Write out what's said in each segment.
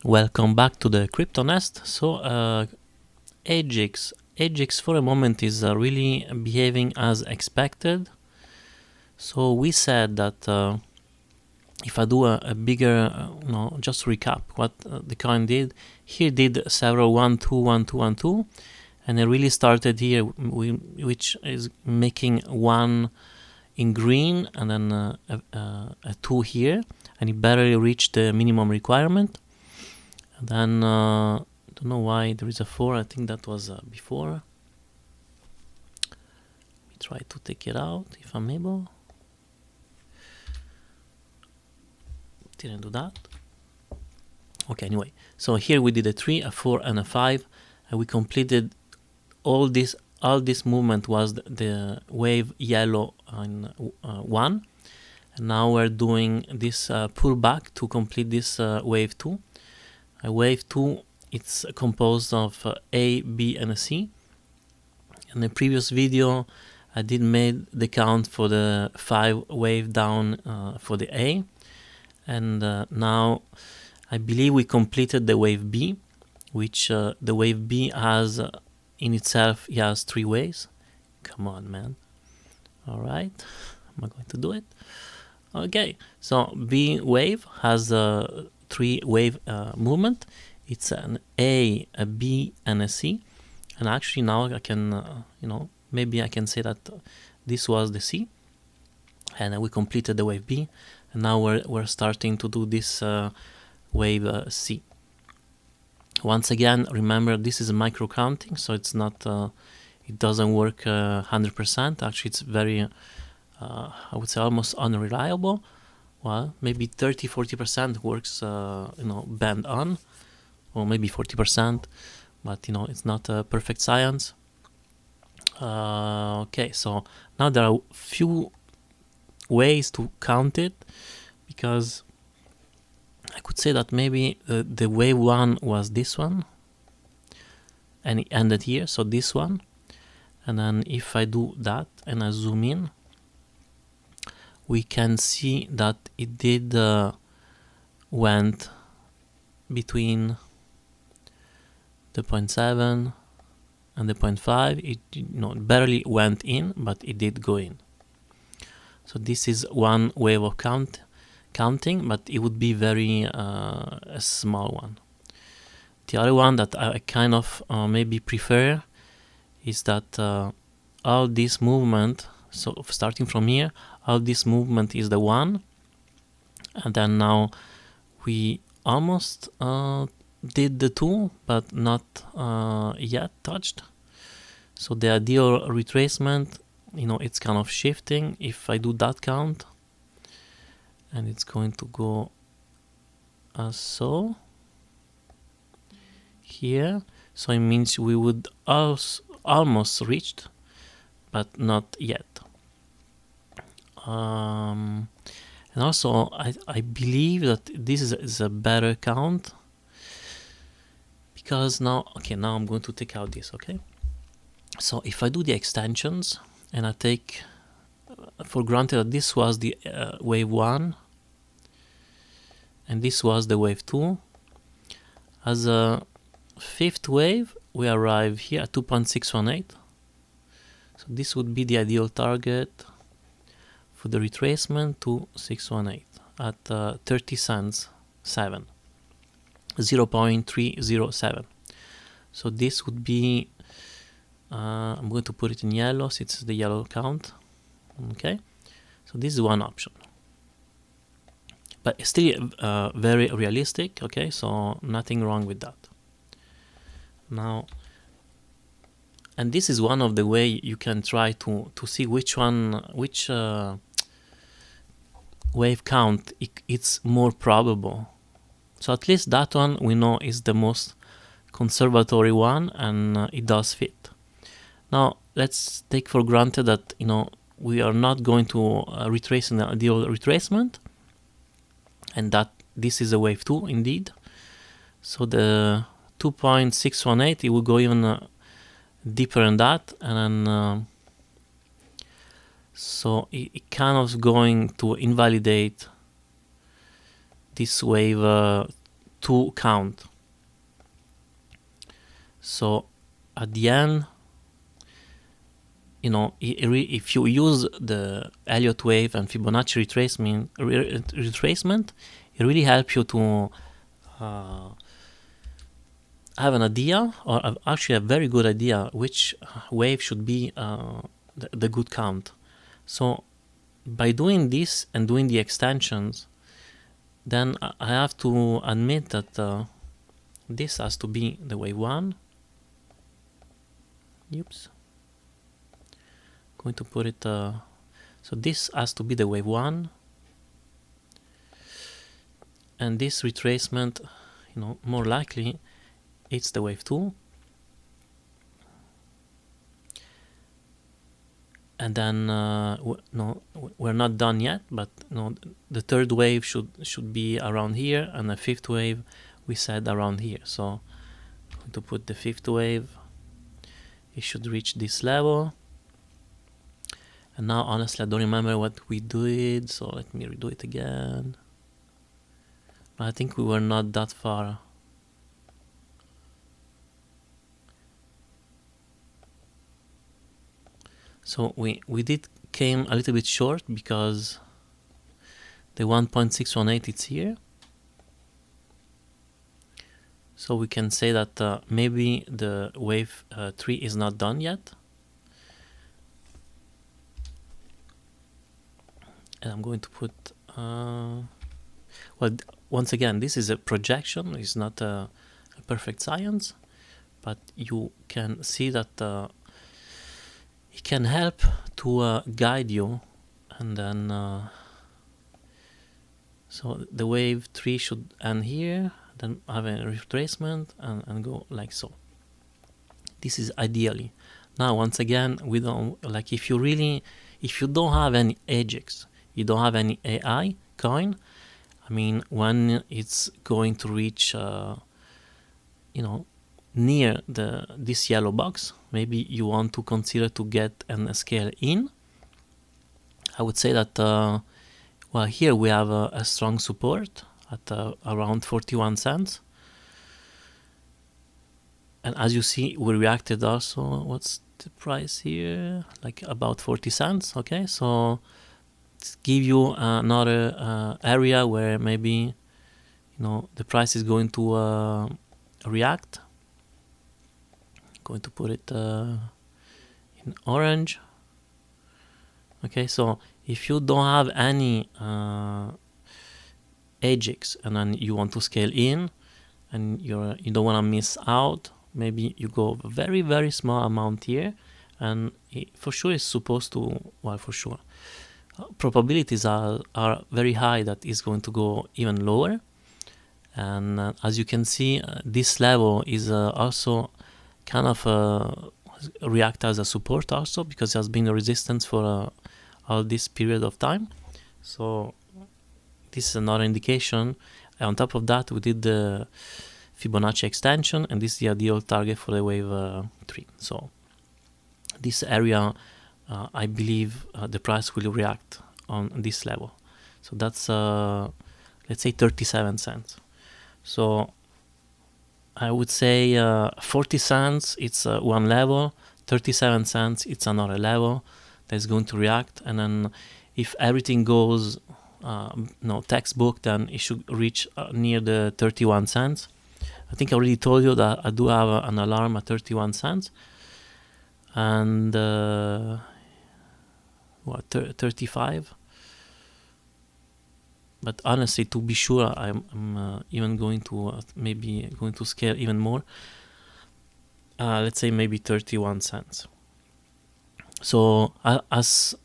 Welcome back to the crypto nest. So AGIX for a moment is really behaving as expected. So we said that if I do a bigger, just recap what the coin did. Here did several 1, 2, 1, 2, 1, 2, and it really started here, which is making 1 in green and then a 2 here, and it barely reached the minimum requirement. And then don't know why there is a 4. I think that was before. We try to take it out if I'm able. Didn't do that. Okay, anyway, so here we did a 3, a 4, and a 5, and we completed all this. All this movement was the wave yellow on 1, and now we're doing this pullback to complete this wave 2. Wave 2, it's composed of A, B, and a C. In the previous video, I did made the count for the 5 wave down for the A, and now I believe we completed the wave B, which the wave B has in itself, it has 3 waves. Come on, man. All right, am I going to do it? Okay, so B wave has 3 wave movement. It's an A, a B, and a C. And actually now I can, maybe I can say that this was the C, and we completed the wave B, and now we're starting to do this wave C. Once again, remember this is micro counting, so it's not, it doesn't work 100%. Actually, it's very, I would say, almost unreliable. Well, maybe 30-40% works, band on, or maybe 40%, but it's not a perfect science. Okay, so now there are few ways to count it, because I could say that maybe the wave 1 was this one, and it ended here, so this one. And then if I do that and I zoom in, we can see that it did went between the 0.7 and the 0.5. It barely went in, but it did go in. So this is one way of counting, but it would be very a small one. The other one that I kind of maybe prefer is that all this movement, so starting from here, all this movement is the 1, and then now we almost did the 2, but not yet touched. So the ideal retracement, it's kind of shifting. If I do that count, and it's going to go as so here, so it means we would almost reached, but not yet. And also I believe that this is a better count, because now I'm going to take out this. Okay, so if I do the extensions and I take for granted that this was the wave 1 and this was the wave 2, as a 5th wave we arrive here at 2.618. so this would be the ideal target for the retracement to 618 at 30 cents 7, 0.307. so this would be I'm going to put it in yellow, so it's the yellow count. Okay, so this is one option, but still very realistic. Okay, so nothing wrong with that. Now, and this is one of the way you can try to see which wave count it's more probable. So at least that one we know is the most conservatory one, and it does fit. Now let's take for granted that we are not going to retrace an ideal retracement, and that this is a wave 2 indeed. So the 2.618, it will go even deeper than that, and then so it kind of going to invalidate this wave 2 count. So at the end, you know, if you use the Elliott wave and Fibonacci retracement, it really helps you to have an idea, or actually a very good idea, which wave should be the good count. So by doing this and doing the extensions, then I have to admit that this has to be the wave 1. Oops. Going to put it, so this has to be the wave 1. And this retracement, you know, more likely it's the wave 2. And then no, we're not done yet, but no, the third wave should be around here, and the fifth wave we said around here. So I'm going to put the fifth wave. It should reach this level. And now honestly I don't remember what we did, so let me redo it again. I think we were not that far. So we did came a little bit short because the 1.618 it's here. So we can say that maybe the wave 3 is not done yet. And I'm going to put, well, once again, this is a projection, it's not a perfect science, but you can see that it can help to guide you. And then so the wave 3 should end here, then have a retracement and go like so. This is ideally. Now once again, we don't, like, if you don't have any AGIX, you don't have any AI coin, I mean, when it's going to reach you know, near this yellow box, maybe you want to consider to get an scale in. I would say that well, here we have a strong support at around 41 cents, and as you see, we reacted also. What's the price here? Like about 40 cents. Okay, so give you another area where maybe, you know, the price is going to react. Going to put it in orange. Okay, so if you don't have any AGIX and then you want to scale in and you don't want to miss out, maybe you go very, very small amount here, and for sure it's supposed to, well, for sure probabilities are very high that it's going to go even lower. And as you can see, this level is also kind of react as a support also, because it has been a resistance for all this period of time. So this is another indication. And on top of that, we did the Fibonacci extension, and this is the ideal target for the wave 3. So this area, I believe the price will react on this level. So that's let's say 37 cents. So I would say 40 cents it's one level, 37 cents it's another level that's going to react. And then if everything goes no textbook, then it should reach near the 31 cents. I think I already told you that I do have an alarm at 31 cents. And what, 35? But honestly, to be sure, I'm even going to maybe going to scale even more. Let's say maybe 31 cents. So as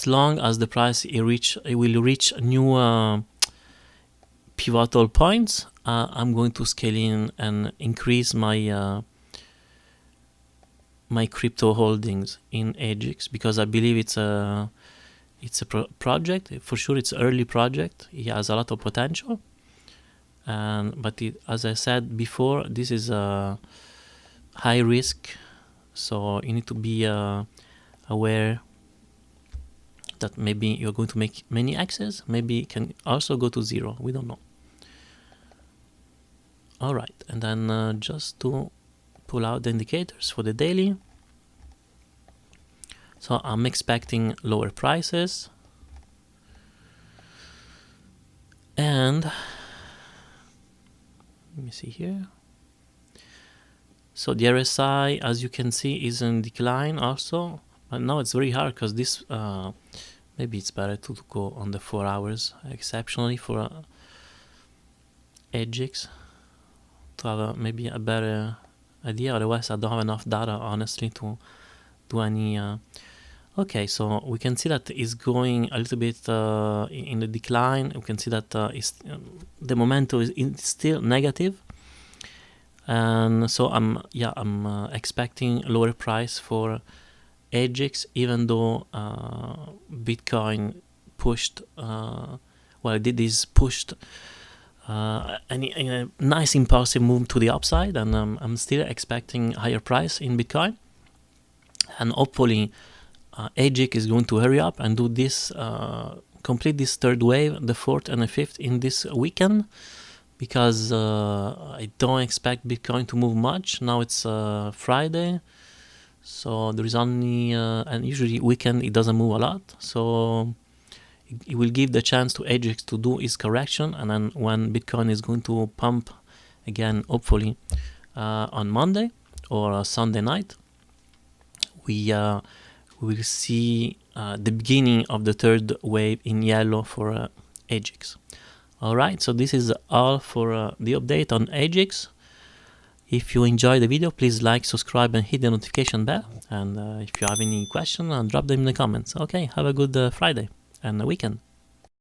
long as the price it will reach new pivotal points, I'm going to scale in and increase my my crypto holdings in AGIX, because I believe it's a project. For sure, it's an early project. It has a lot of potential, but as I said before, this is a high risk, so you need to be aware that maybe you're going to make many X's, maybe it can also go to zero. We don't know. All right, and then just to pull out the indicators for the daily. So I'm expecting lower prices, and let me see here. So the RSI, as you can see, is in decline also. But now it's very hard because this, maybe it's better to go on the 4 hours exceptionally for AGIX to have maybe a better idea. Otherwise, I don't have enough data, honestly, to do any. Okay, so we can see that it's going a little bit in the decline. We can see that the momentum is still negative. And so I'm expecting lower price for AGIX, even though Bitcoin pushed pushed a nice impulsive move to the upside, and I'm still expecting higher price in Bitcoin, and hopefully AGIX is going to hurry up and do this, complete this third wave, the fourth and the fifth in this weekend, because I don't expect Bitcoin to move much. Now it's Friday, so there is only, and usually weekend it doesn't move a lot, so it will give the chance to AGIX to do its correction, and then when Bitcoin is going to pump again, hopefully on Monday or Sunday night, we will see the beginning of the third wave in yellow for AGIX. Alright, so this is all for the update on AGIX. If you enjoyed the video, please like, subscribe and hit the notification bell. And if you have any questions, drop them in the comments. Okay, have a good Friday and weekend.